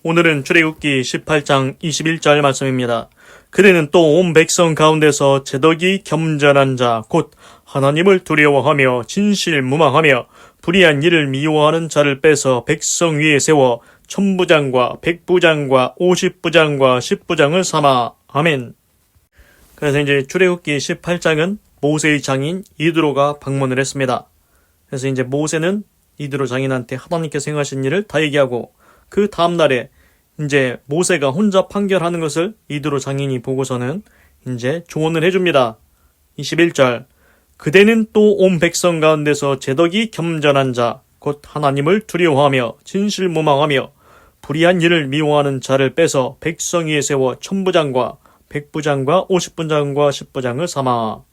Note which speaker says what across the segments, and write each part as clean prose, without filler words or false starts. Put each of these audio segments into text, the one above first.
Speaker 1: 오늘은 출애굽기 18장 21절 말씀입니다. 그대는 또 온 백성 가운데서 제덕이 겸전한 자 곧 하나님을 두려워하며 진실무망하며 불의한 일을 미워하는 자를 빼서 백성 위에 세워 천부장과 백부장과 50부장과 10부장을 삼아. 아멘. 그래서 이제 출애굽기 18장은 모세의 장인 이드로가 방문을 했습니다. 그래서 이제 모세는 이드로 장인한테 하나님께서 행하신 일을 다 얘기하고, 그 다음날에 이제 모세가 혼자 판결하는 것을 이드로 장인이 보고서는 이제 조언을 해줍니다. 21절. 그대는 또 온 백성 가운데서 제덕이 겸전한 자 곧 하나님을 두려워하며 진실무망하며 불의한 일을 미워하는 자를 빼서 백성 위에 세워 천부장과 백부장과 50부장과 10부장을 삼아.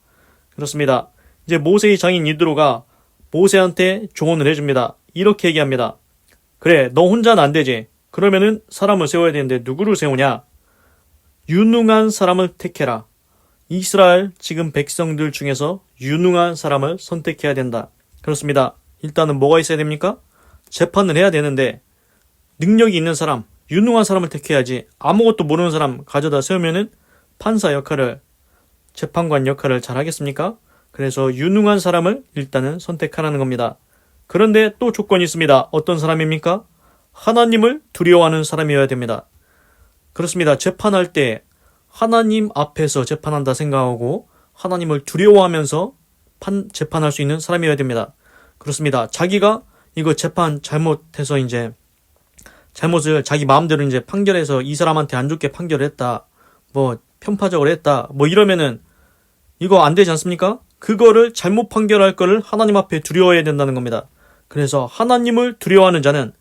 Speaker 1: 그렇습니다. 이제 모세의 장인 이드로가 모세한테 조언을 해줍니다. 이렇게 얘기합니다. 그래, 너 혼자는 안 되지. 그러면은 사람을 세워야 되는데 누구를 세우냐? 유능한 사람을 택해라. 이스라엘 지금 백성들 중에서 유능한 사람을 선택해야 된다. 그렇습니다. 일단은 뭐가 있어야 됩니까? 재판을 해야 되는데 능력이 있는 사람, 유능한 사람을 택해야지. 아무것도 모르는 사람 가져다 세우면은 판사 역할을, 재판관 역할을 잘 하겠습니까? 그래서 유능한 사람을 일단은 선택하라는 겁니다. 그런데 또 조건이 있습니다. 어떤 사람입니까? 하나님을 두려워하는 사람이어야 됩니다. 그렇습니다. 재판할 때 하나님 앞에서 재판한다 생각하고 하나님을 두려워하면서 재판할 수 있는 사람이어야 됩니다. 그렇습니다. 자기가 이거 재판 잘못해서 이제 잘못을 자기 마음대로 이제 판결해서 이 사람한테 안 좋게 판결했다, 뭐 편파적으로 했다, 뭐 이러면은 이거 안 되지 않습니까? 그거를 잘못 판결할 거를 하나님 앞에 두려워해야 된다는 겁니다. 그래서 하나님을 두려워하는 자는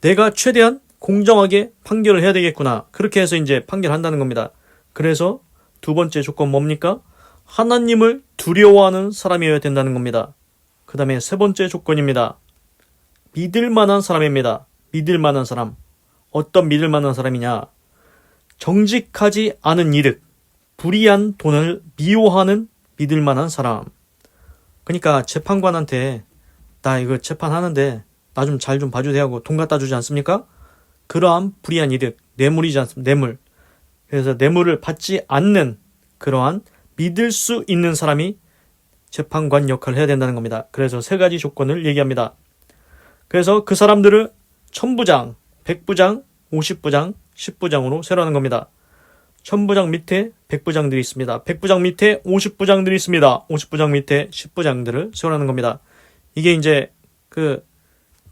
Speaker 1: 내가 최대한 공정하게 판결을 해야 되겠구나, 그렇게 해서 이제 판결한다는 겁니다. 그래서 두 번째 조건 뭡니까? 하나님을 두려워하는 사람이어야 된다는 겁니다. 그 다음에 세 번째 조건입니다. 믿을 만한 사람입니다. 믿을 만한 사람. 어떤 믿을 만한 사람이냐? 정직하지 않은 이득, 불의한 돈을 미워하는 믿을 만한 사람. 그러니까 재판관한테 나 이거 재판하는데 나 좀 잘 좀 봐주세요 하고 돈 갖다 주지 않습니까? 그러한 불의한 이득, 뇌물이지 않습니까? 뇌물. 그래서 뇌물을 받지 않는 그러한 믿을 수 있는 사람이 재판관 역할을 해야 된다는 겁니다. 그래서 세 가지 조건을 얘기합니다. 그래서 그 사람들을 천부장, 백부장, 50부장, 10부장으로 세우라는 겁니다. 천부장 밑에 백부장들이 있습니다. 백부장 밑에 50부장들이 있습니다. 50부장 밑에 10부장들을 세우라는 겁니다. 이게 이제 그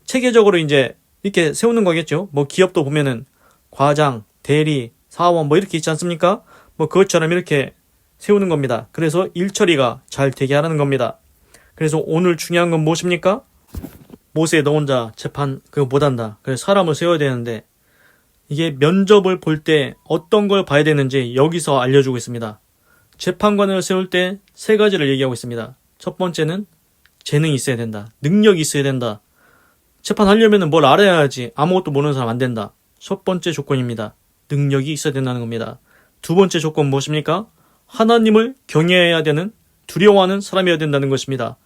Speaker 1: 체계적으로 이제 이렇게 세우는 거겠죠. 뭐 기업도 보면은 과장, 대리, 사원 뭐 이렇게 있지 않습니까? 뭐 그것처럼 이렇게 세우는 겁니다. 그래서 일 처리가 잘 되게 하라는 겁니다. 그래서 오늘 중요한 건 무엇입니까? 모세 너 혼자 재판 그거 못한다. 그래서 사람을 세워야 되는데 이게 면접을 볼 때 어떤 걸 봐야 되는지 여기서 알려주고 있습니다. 재판관을 세울 때 세 가지를 얘기하고 있습니다. 첫 번째는 재능이 있어야 된다. 능력이 있어야 된다. 재판하려면 뭘 알아야지. 아무것도 모르는 사람 안 된다. 첫 번째 조건입니다. 능력이 있어야 된다는 겁니다. 두 번째 조건 무엇입니까? 하나님을 경외해야 되는, 두려워하는 사람이어야 된다는 것입니다.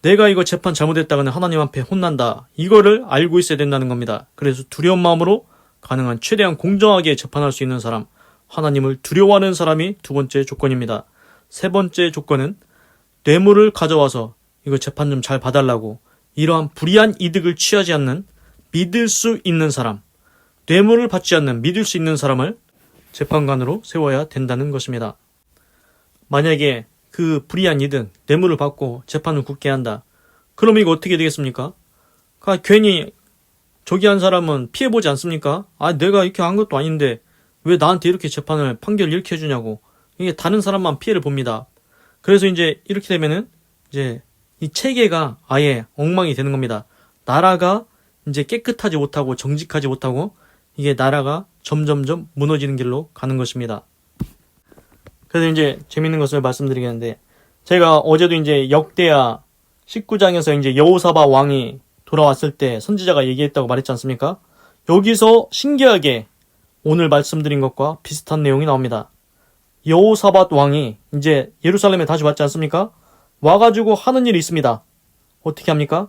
Speaker 1: 내가 이거 재판 잘못했다가는 하나님 앞에 혼난다. 이거를 알고 있어야 된다는 겁니다. 그래서 두려운 마음으로 가능한 최대한 공정하게 재판할 수 있는 사람, 하나님을 두려워하는 사람이 두 번째 조건입니다. 세 번째 조건은 뇌물을 가져와서 이거 재판 좀 잘 봐달라고 이러한 불의한 이득을 취하지 않는 믿을 수 있는 사람, 뇌물을 받지 않는 믿을 수 있는 사람을 재판관으로 세워야 된다는 것입니다. 만약에 그 불의한 이득, 뇌물을 받고 재판을 굳게 한다. 그럼 이거 어떻게 되겠습니까? 괜히 저기 한 사람은 피해보지 않습니까? 내가 이렇게 한 것도 아닌데 왜 나한테 이렇게 재판을 판결을 이렇게 해주냐고. 이게 다른 사람만 피해를 봅니다. 그래서 이제 이렇게 되면은 이제 이 체계가 아예 엉망이 되는 겁니다. 나라가 이제 깨끗하지 못하고 정직하지 못하고 이게 나라가 점점점 무너지는 길로 가는 것입니다. 그래서 이제 재밌는 것을 말씀드리겠는데, 제가 어제도 이제 역대하 19장에서 이제 여호사밧 왕이 돌아왔을 때 선지자가 얘기했다고 말했지 않습니까? 여기서 신기하게 오늘 말씀드린 것과 비슷한 내용이 나옵니다. 여호사밧 왕이 이제 예루살렘에 다시 왔지 않습니까? 와가지고 하는 일이 있습니다. 어떻게 합니까?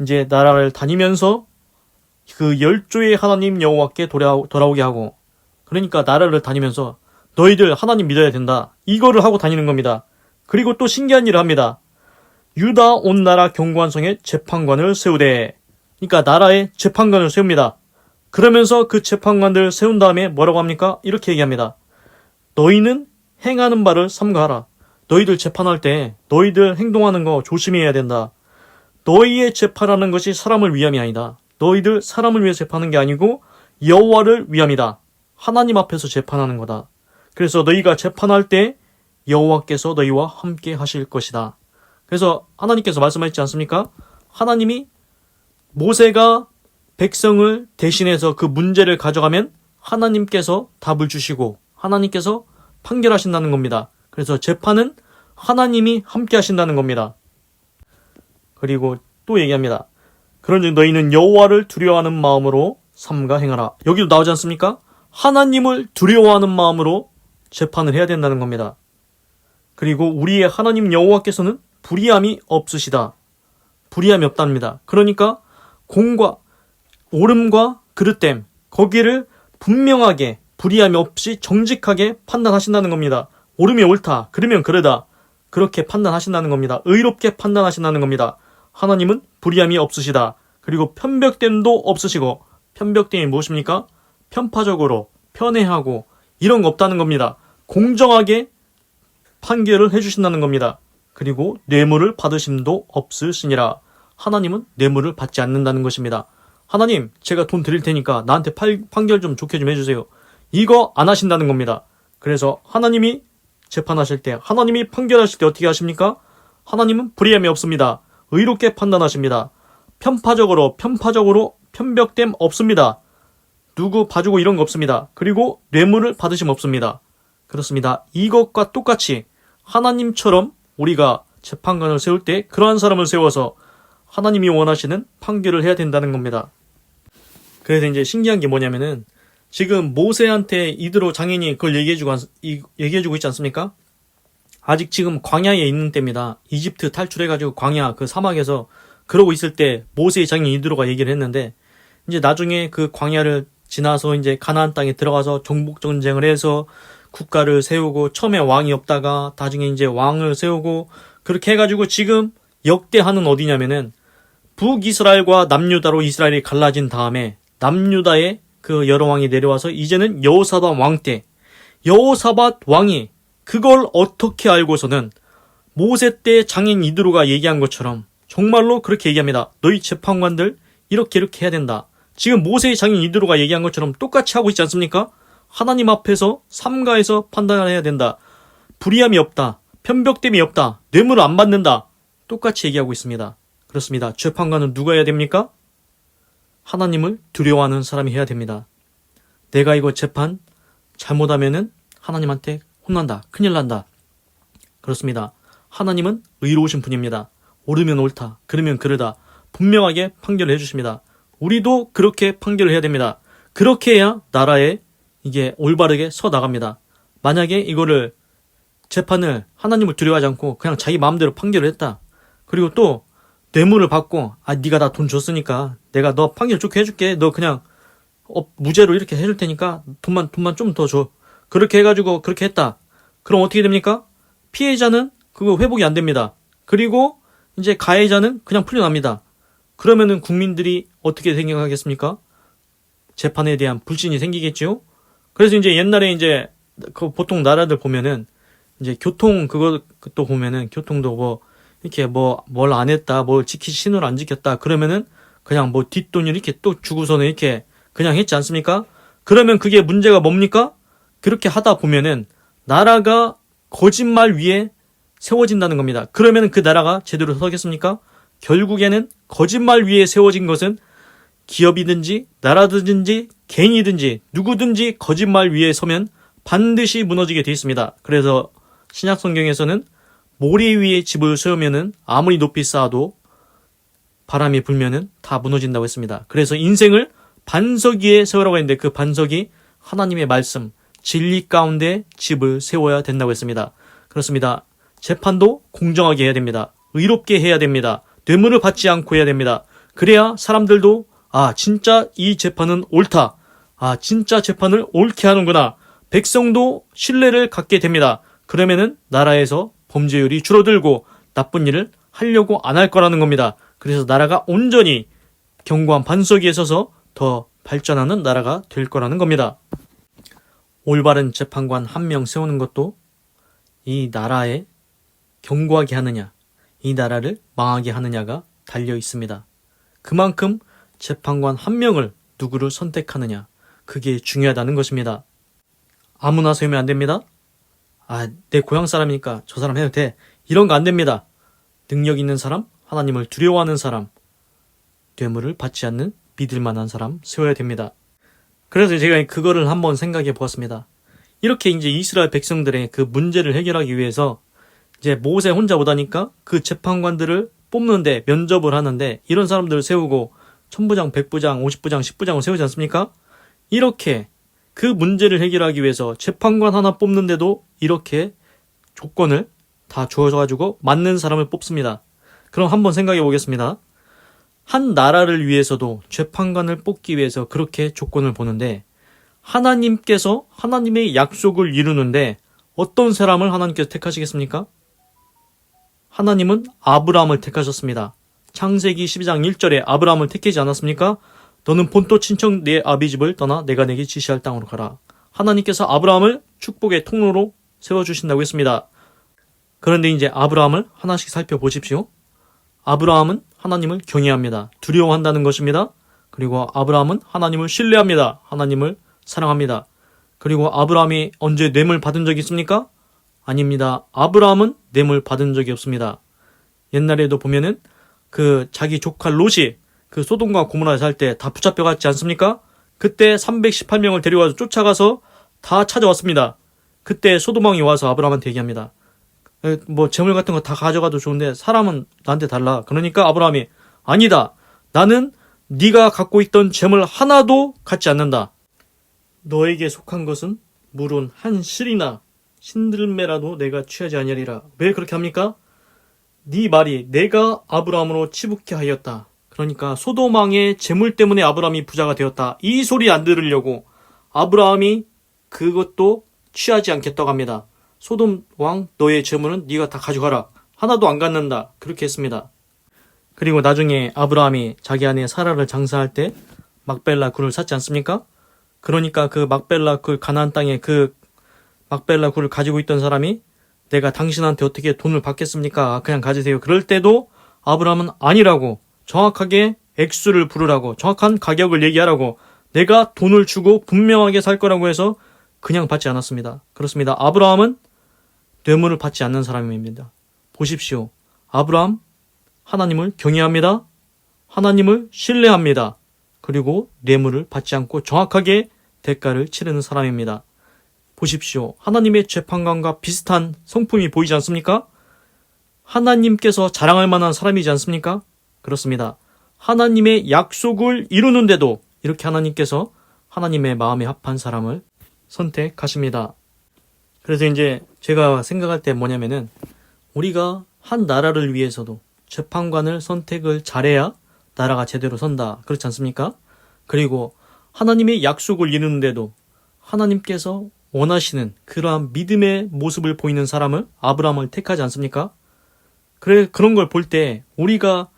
Speaker 1: 이제 나라를 다니면서 그 열조의 하나님 여호와께 돌아오게 하고, 그러니까 나라를 다니면서 너희들 하나님 믿어야 된다, 이거를 하고 다니는 겁니다. 그리고 또 신기한 일을 합니다. 유다 온 나라 견고한 성에 재판관을 세우되, 그러니까 나라에 재판관을 세웁니다. 그러면서 그 재판관들 세운 다음에 뭐라고 합니까? 이렇게 얘기합니다. 너희는 행하는 바를 삼가하라. 너희들 재판할 때 너희들 행동하는 거 조심해야 된다. 너희의 재판하는 것이 사람을 위함이 아니다. 너희들 사람을 위해 재판하는 게 아니고 여호와를 위함이다. 하나님 앞에서 재판하는 거다. 그래서 너희가 재판할 때 여호와께서 너희와 함께 하실 것이다. 그래서 하나님께서 말씀하셨지 않습니까? 하나님이 모세가 백성을 대신해서 그 문제를 가져가면 하나님께서 답을 주시고 하나님께서 판결하신다는 겁니다. 그래서 재판은 하나님이 함께 하신다는 겁니다. 그리고 또 얘기합니다. 그런즉 너희는 여호와를 두려워하는 마음으로 삼가 행하라. 여기도 나오지 않습니까? 하나님을 두려워하는 마음으로 재판을 해야 된다는 겁니다. 그리고 우리의 하나님 여호와께서는 불의함이 없으시다. 불의함이 없답니다. 그러니까 공과 옳음과 그릇됨, 거기를 분명하게 불의함이 없이 정직하게 판단하신다는 겁니다. 옳음이 옳다, 그러면 그러다, 그렇게 판단하신다는 겁니다. 의롭게 판단하신다는 겁니다. 하나님은 불의함이 없으시다. 그리고 편벽됨도 없으시고, 편벽됨이 무엇입니까? 편파적으로 편애하고 이런 거 없다는 겁니다. 공정하게 판결을 해주신다는 겁니다. 그리고 뇌물을 받으심도 없으시니라. 하나님은 뇌물을 받지 않는다는 것입니다. 하나님, 제가 돈 드릴 테니까 나한테 판결 좀 좋게 좀 해주세요. 이거 안 하신다는 겁니다. 그래서 하나님이 재판하실 때, 하나님이 판결하실 때 어떻게 하십니까? 하나님은 불의함이 없습니다. 의롭게 판단하십니다. 편파적으로 편벽됨 없습니다. 누구 봐주고 이런 거 없습니다. 그리고 뇌물을 받으심 없습니다. 그렇습니다. 이것과 똑같이 하나님처럼 우리가 재판관을 세울 때 그러한 사람을 세워서 하나님이 원하시는 판결을 해야 된다는 겁니다. 그래서 이제 신기한 게 뭐냐면은 지금 모세한테 이드로 장인이 그걸 얘기해주고 있지 않습니까? 아직 지금 광야에 있는 때입니다. 이집트 탈출해가지고 광야 그 사막에서 그러고 있을 때 모세의 장인 이드로가 얘기를 했는데, 이제 나중에 그 광야를 지나서 이제 가나안 땅에 들어가서 정복 전쟁을 해서 국가를 세우고, 처음에 왕이 없다가 나중에 이제 왕을 세우고, 그렇게 해가지고 지금 역대하는 어디냐면은 북이스라엘과 남유다로 이스라엘이 갈라진 다음에 남유다에 그 여러 왕이 내려와서 이제는 여호사밧 왕 때, 여호사밧 왕이 그걸 어떻게 알고서는 모세 때 장인 이드로가 얘기한 것처럼 정말로 그렇게 얘기합니다. 너희 재판관들 이렇게 해야 된다. 지금 모세의 장인 이드로가 얘기한 것처럼 똑같이 하고 있지 않습니까? 하나님 앞에서 삼가해서 판단을 해야 된다. 불의함이 없다. 편벽됨이 없다. 뇌물을 안 받는다. 똑같이 얘기하고 있습니다. 그렇습니다. 재판관은 누가 해야 됩니까? 하나님을 두려워하는 사람이 해야 됩니다. 내가 이거 재판 잘못하면은 하나님한테 혼난다. 큰일 난다. 그렇습니다. 하나님은 의로우신 분입니다. 옳으면 옳다. 그러면 그르다. 분명하게 판결을 해주십니다. 우리도 그렇게 판결을 해야 됩니다. 그렇게 해야 나라에 이게 올바르게 서 나갑니다. 만약에 이거를 재판을 하나님을 두려워하지 않고 그냥 자기 마음대로 판결을 했다. 그리고 또 뇌물을 받고, 네가 나 돈 줬으니까 내가 너 판결 좋게 해줄게. 너 그냥 무죄로 이렇게 해줄 테니까 돈만 좀 더 줘. 그렇게 해가지고 그렇게 했다. 그럼 어떻게 됩니까? 피해자는 그거 회복이 안 됩니다. 그리고 이제 가해자는 그냥 풀려납니다. 그러면은 국민들이 어떻게 생각하겠습니까? 재판에 대한 불신이 생기겠죠? 그래서 이제 옛날에 이제 그 보통 나라들 보면은 이제 교통 그것도 보면은 교통도 뭐 이렇게 뭘 안 했다, 뭘 신호를 안 지켰다 그러면은 그냥 뭐 뒷돈을 이렇게 또 주고서는 이렇게 그냥 했지 않습니까? 그러면 그게 문제가 뭡니까? 그렇게 하다 보면은 나라가 거짓말 위에 세워진다는 겁니다. 그러면 그 나라가 제대로 서겠습니까? 결국에는 거짓말 위에 세워진 것은 기업이든지 나라든지 개인이든지 누구든지 거짓말 위에 서면 반드시 무너지게 되어 있습니다. 그래서 신약 성경에서는 모래 위에 집을 세우면은 아무리 높이 쌓아도 바람이 불면은 다 무너진다고 했습니다. 그래서 인생을 반석 위에 세우라고 했는데 그 반석이 하나님의 말씀, 진리 가운데 집을 세워야 된다고 했습니다. 그렇습니다. 재판도 공정하게 해야 됩니다. 의롭게 해야 됩니다. 뇌물을 받지 않고 해야 됩니다. 그래야 사람들도 아, 진짜 이 재판은 옳다. 아, 진짜 재판을 옳게 하는구나. 백성도 신뢰를 갖게 됩니다. 그러면은 나라에서 범죄율이 줄어들고 나쁜 일을 하려고 안 할 거라는 겁니다. 그래서 나라가 온전히 견고한 반석 위에 서서 더 발전하는 나라가 될 거라는 겁니다. 올바른 재판관 한 명 세우는 것도 이 나라에 견고하게 하느냐, 이 나라를 망하게 하느냐가 달려 있습니다. 그만큼 재판관 한 명을 누구를 선택하느냐, 그게 중요하다는 것입니다. 아무나 세우면 안 됩니다. 아, 내 고향 사람이니까 저 사람 해도 돼. 이런 거 안 됩니다. 능력 있는 사람, 하나님을 두려워하는 사람, 뇌물을 받지 않는 믿을 만한 사람 세워야 됩니다. 그래서 제가 그거를 한번 생각해 보았습니다. 이렇게 이제 이스라엘 백성들의 그 문제를 해결하기 위해서 이제 모세 혼자 못하니까 그 재판관들을 뽑는데 면접을 하는데 이런 사람들을 세우고 천부장, 백부장, 50부장, 10부장을 세우지 않습니까? 이렇게 그 문제를 해결하기 위해서 재판관 하나 뽑는데도 이렇게 조건을 다 주어져가지고 맞는 사람을 뽑습니다. 그럼 한번 생각해 보겠습니다. 한 나라를 위해서도 재판관을 뽑기 위해서 그렇게 조건을 보는데 하나님께서 하나님의 약속을 이루는데 어떤 사람을 하나님께서 택하시겠습니까? 하나님은 아브라함을 택하셨습니다. 창세기 12장 1절에 아브라함을 택하지 않았습니까? 너는 본토 친척 내 아비 집을 떠나 내가 내게 지시할 땅으로 가라. 하나님께서 아브라함을 축복의 통로로 세워주신다고 했습니다. 그런데 이제 아브라함을 하나씩 살펴보십시오. 아브라함은 하나님을 경외합니다. 두려워한다는 것입니다. 그리고 아브라함은 하나님을 신뢰합니다. 하나님을 사랑합니다. 그리고 아브라함이 언제 뇌물 받은 적이 있습니까? 아닙니다. 아브라함은 뇌물 받은 적이 없습니다. 옛날에도 보면은 그 자기 조카 롯이 그 소돔과 고모라에 살 때 다 붙잡혀갔지 않습니까? 그때 318명을 데려와서 쫓아가서 다 찾아왔습니다. 그때 소돔 왕이 와서 아브라함한테 얘기합니다. 뭐 재물 같은 거 다 가져가도 좋은데 사람은 나한테 달라. 그러니까 아브라함이 아니다. 나는 네가 갖고 있던 재물 하나도 갖지 않는다. 너에게 속한 것은 물론 한 실이나 신들매라도 내가 취하지 아니하리라. 왜 그렇게 합니까? 네 말이 내가 아브라함으로 치북케 하였다. 그러니까 소돔 왕의 재물 때문에 아브라함이 부자가 되었다. 이 소리 안 들으려고 아브라함이 그것도 취하지 않겠다고 합니다. 소돔 왕 너의 재물은 네가 다 가져가라. 하나도 안 갖는다. 그렇게 했습니다. 그리고 나중에 아브라함이 자기 아내 사라를 장사할 때 막벨라 굴을 샀지 않습니까? 그러니까 그 막벨라 굴 가나안 땅에 그 막벨라 굴을 가지고 있던 사람이 내가 당신한테 어떻게 돈을 받겠습니까? 그냥 가지세요. 그럴 때도 아브라함은 아니라고 정확하게 액수를 부르라고 정확한 가격을 얘기하라고 내가 돈을 주고 분명하게 살 거라고 해서 그냥 받지 않았습니다. 그렇습니다. 아브라함은 뇌물을 받지 않는 사람입니다. 보십시오. 아브라함 하나님을 경외합니다. 하나님을 신뢰합니다. 그리고 뇌물을 받지 않고 정확하게 대가를 치르는 사람입니다. 보십시오. 하나님의 재판관과 비슷한 성품이 보이지 않습니까? 하나님께서 자랑할 만한 사람이지 않습니까? 그렇습니다. 하나님의 약속을 이루는데도 이렇게 하나님께서 하나님의 마음에 합한 사람을 선택하십니다. 그래서 이제 제가 생각할 때 뭐냐면은 우리가 한 나라를 위해서도 재판관을 선택을 잘해야 나라가 제대로 선다. 그렇지 않습니까? 그리고 하나님의 약속을 이루는데도 하나님께서 원하시는 그러한 믿음의 모습을 보이는 사람을 아브라함을 택하지 않습니까? 그런 걸 볼 때 우리가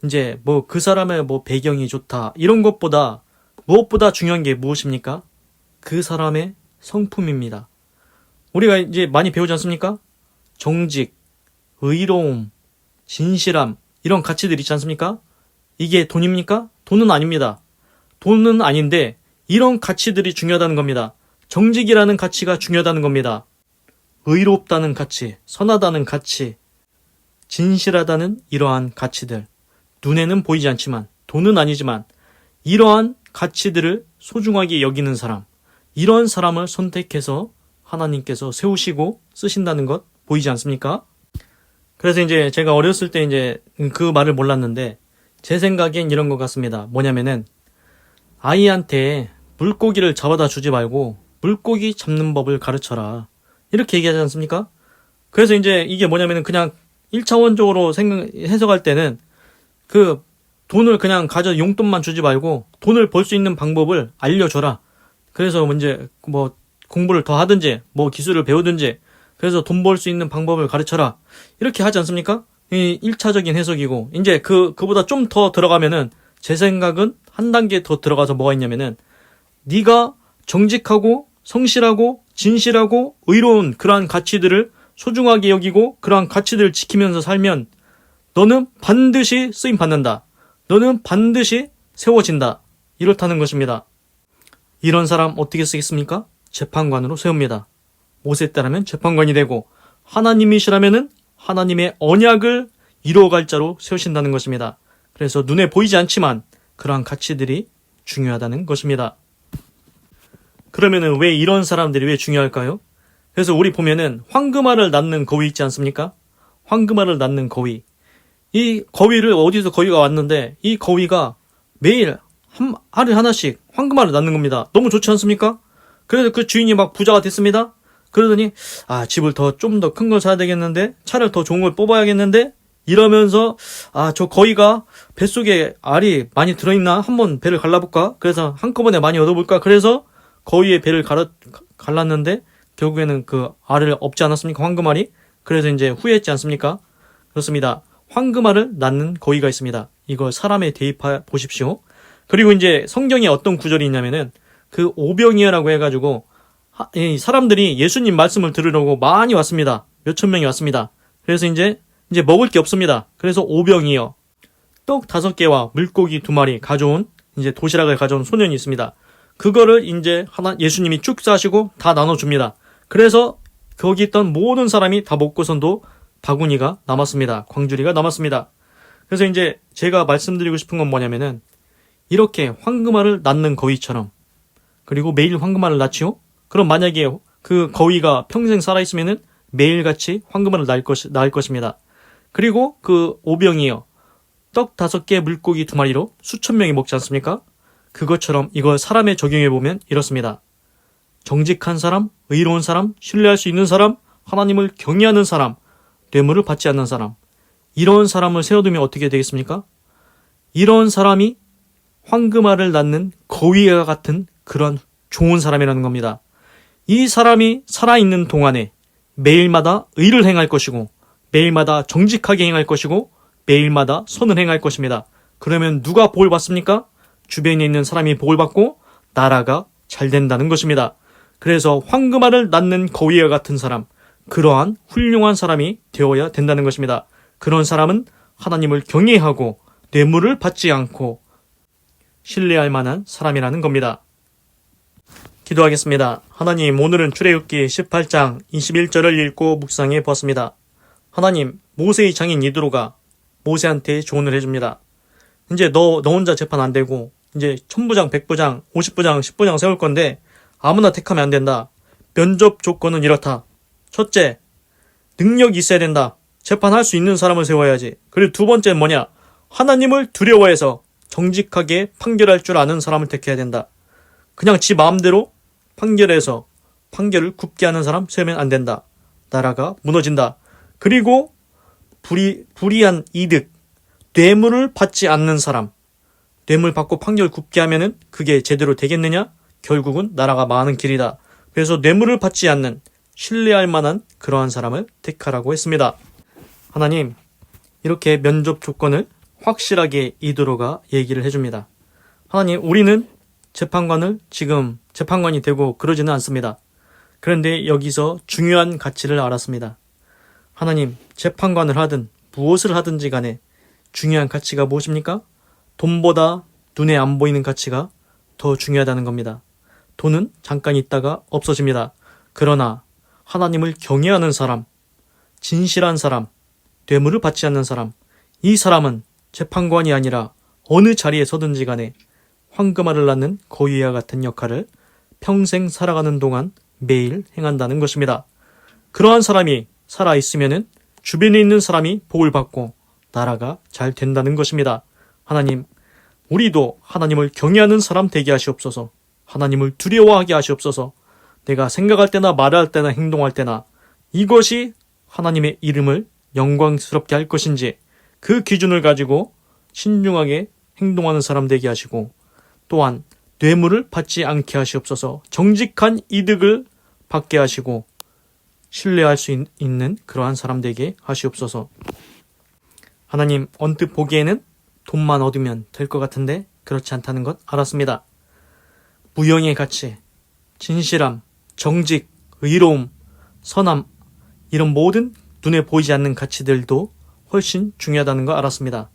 Speaker 1: 이제 뭐 그 사람의 뭐 배경이 좋다 이런 것보다 무엇보다 중요한 게 무엇입니까? 그 사람의 성품입니다. 우리가 이제 많이 배우지 않습니까? 정직, 의로움, 진실함 이런 가치들 있지 않습니까? 이게 돈입니까? 돈은 아닙니다. 돈은 아닌데 이런 가치들이 중요하다는 겁니다. 정직이라는 가치가 중요하다는 겁니다. 의롭다는 가치, 선하다는 가치, 진실하다는 이러한 가치들. 눈에는 보이지 않지만 돈은 아니지만 이러한 가치들을 소중하게 여기는 사람, 이런 사람을 선택해서 하나님께서 세우시고 쓰신다는 것 보이지 않습니까? 그래서 이제 제가 어렸을 때 이제 그 말을 몰랐는데 제 생각엔 이런 것 같습니다. 뭐냐면은 아이한테 물고기를 잡아다 주지 말고 물고기 잡는 법을 가르쳐라. 이렇게 얘기하지 않습니까? 그래서 이제 이게 뭐냐면은 그냥 1차원적으로 해석할 때는 그 돈을 그냥 가져 용돈만 주지 말고 돈을 벌 수 있는 방법을 알려줘라. 그래서 이제 뭐 공부를 더 하든지 뭐 기술을 배우든지 그래서 돈 벌 수 있는 방법을 가르쳐라. 이렇게 하지 않습니까? 이 1차적인 해석이고 이제 그보다 좀 더 들어가면은 제 생각은 한 단계 더 들어가서 뭐가 있냐면은 네가 정직하고 성실하고 진실하고 의로운 그러한 가치들을 소중하게 여기고 그러한 가치들을 지키면서 살면 너는 반드시 쓰임 받는다. 너는 반드시 세워진다. 이렇다는 것입니다. 이런 사람 어떻게 쓰겠습니까? 재판관으로 세웁니다. 모세 때라면 재판관이 되고 하나님이시라면은 하나님의 언약을 이루어갈 자로 세우신다는 것입니다. 그래서 눈에 보이지 않지만 그러한 가치들이 중요하다는 것입니다. 그러면은 왜 이런 사람들이 왜 중요할까요? 그래서 우리 보면은 황금알을 낳는 거위 있지 않습니까? 황금알을 낳는 거위. 이 거위를 어디서 거위가 왔는데 이 거위가 매일 하루에 하나씩 황금알을 낳는 겁니다. 너무 좋지 않습니까? 그래서 그 주인이 막 부자가 됐습니다. 그러더니 집을 좀 더 큰 걸 사야 되겠는데 차를 더 좋은 걸 뽑아야겠는데 이러면서 저 거위가 뱃속에 알이 많이 들어있나 한번 배를 갈라볼까? 그래서 한꺼번에 많이 얻어볼까? 그래서 거위의 배를 갈랐는데 결국에는 그 알을 얻지 않았습니까? 황금알이? 그래서 이제 후회했지 않습니까? 그렇습니다. 황금알을 낳는 거위가 있습니다. 이걸 사람에 대입해 보십시오. 그리고 이제 성경에 어떤 구절이 있냐면은 그 오병이어라고 해가지고 사람들이 예수님 말씀을 들으려고 많이 왔습니다. 몇천 명이 왔습니다. 그래서 이제 먹을 게 없습니다. 그래서 오병이어 떡 5개와 물고기 2마리 가져온 이제 도시락을 가져온 소년이 있습니다. 그거를 이제 예수님이 쭉 싸시고 다 나눠줍니다. 그래서 거기 있던 모든 사람이 다 먹고선도 바구니가 남았습니다. 광주리가 남았습니다. 그래서 이제 제가 말씀드리고 싶은 건 뭐냐면은 이렇게 황금알을 낳는 거위처럼 그리고 매일 황금알을 낳지요? 그럼 만약에 그 거위가 평생 살아있으면은 매일같이 황금알을 낳을 것입니다. 그리고 그 오병이어 떡 5개 물고기 2마리로 수천 명이 먹지 않습니까? 그것처럼 이걸 사람에 적용해보면 이렇습니다. 정직한 사람, 의로운 사람, 신뢰할 수 있는 사람, 하나님을 경외하는 사람, 뇌물을 받지 않는 사람 이런 사람을 세워두면 어떻게 되겠습니까? 이런 사람이 황금알을 낳는 거위와 같은 그런 좋은 사람이라는 겁니다. 이 사람이 살아있는 동안에 매일마다 의를 행할 것이고 매일마다 정직하게 행할 것이고 매일마다 선을 행할 것입니다. 그러면 누가 복을 받습니까? 주변에 있는 사람이 복을 받고 나라가 잘 된다는 것입니다. 그래서 황금알을 낳는 거위와 같은 사람, 그러한 훌륭한 사람이 되어야 된다는 것입니다. 그런 사람은 하나님을 경외하고 뇌물을 받지 않고 신뢰할 만한 사람이라는 겁니다. 기도하겠습니다. 하나님, 오늘은 출애굽기 18장 21절을 읽고 묵상해 보았습니다. 하나님, 모세의 장인 이드로가 모세한테 조언을 해줍니다. 이제 너 혼자 재판 안 되고 이제 1000부장, 100부장, 50부장, 10부장 세울 건데 아무나 택하면 안 된다. 면접 조건은 이렇다. 첫째, 능력이 있어야 된다. 재판할 수 있는 사람을 세워야지. 그리고 두 번째는 뭐냐? 하나님을 두려워해서 정직하게 판결할 줄 아는 사람을 택해야 된다. 그냥 지 마음대로 판결해서 판결을 굽게 하는 사람 세우면 안 된다. 나라가 무너진다. 그리고 불이한 이득, 뇌물을 받지 않는 사람, 뇌물 받고 판결 굽게 하면은 그게 제대로 되겠느냐? 결국은 나라가 망하는 길이다. 그래서 뇌물을 받지 않는 신뢰할 만한 그러한 사람을 택하라고 했습니다. 하나님, 이렇게 면접 조건을 확실하게 이드로가 얘기를 해줍니다. 하나님, 우리는 재판관을 지금 재판관이 되고 그러지는 않습니다. 그런데 여기서 중요한 가치를 알았습니다. 하나님, 재판관을 하든 무엇을 하든지 간에 중요한 가치가 무엇입니까? 돈보다 눈에 안 보이는 가치가 더 중요하다는 겁니다. 돈은 잠깐 있다가 없어집니다. 그러나 하나님을 경외하는 사람, 진실한 사람, 뇌물을 받지 않는 사람, 이 사람은 재판관이 아니라 어느 자리에 서든지 간에 황금알을 낳는 거위와 같은 역할을 평생 살아가는 동안 매일 행한다는 것입니다. 그러한 사람이 살아있으면 주변에 있는 사람이 복을 받고 나라가 잘 된다는 것입니다. 하나님, 우리도 하나님을 경외하는 사람 되게 하시옵소서. 하나님을 두려워하게 하시옵소서. 내가 생각할 때나 말할 때나 행동할 때나 이것이 하나님의 이름을 영광스럽게 할 것인지 그 기준을 가지고 신중하게 행동하는 사람 되게 하시고 또한 뇌물을 받지 않게 하시옵소서. 정직한 이득을 받게 하시고 신뢰할 수 있는 그러한 사람 되게 하시옵소서. 하나님, 언뜻 보기에는 돈만 얻으면 될 것 같은데 그렇지 않다는 것 알았습니다. 무형의 가치, 진실함, 정직, 의로움, 선함, 이런 모든 눈에 보이지 않는 가치들도 훨씬 중요하다는 거 알았습니다.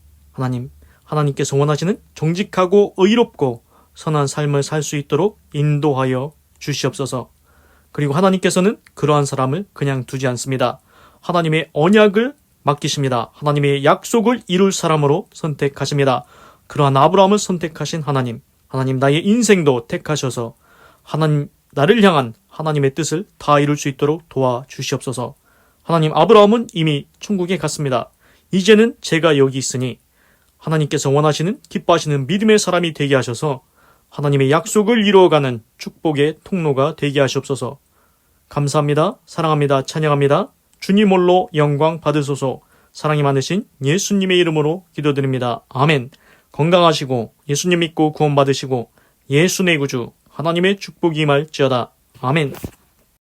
Speaker 1: 하나님께서 원하시는 정직하고 의롭고 선한 삶을 살 수 있도록 인도하여 주시옵소서. 그리고 하나님께서는 그러한 사람을 그냥 두지 않습니다. 하나님의 언약을 맡기십니다. 하나님의 약속을 이룰 사람으로 선택하십니다. 그러한 아브라함을 선택하신 하나님 나의 인생도 택하셔서 나를 향한 하나님의 뜻을 다 이룰 수 있도록 도와주시옵소서. 하나님, 아브라함은 이미 천국에 갔습니다. 이제는 제가 여기 있으니 하나님께서 원하시는 기뻐하시는 믿음의 사람이 되게 하셔서 하나님의 약속을 이루어가는 축복의 통로가 되게 하시옵소서. 감사합니다. 사랑합니다. 찬양합니다. 주님 홀로 영광 받으소서. 사랑이 많으신 예수님의 이름으로 기도드립니다. 아멘. 건강하시고 예수님 믿고 구원받으시고 예수 내 구주 하나님의 축복이 임할지어다. 아멘.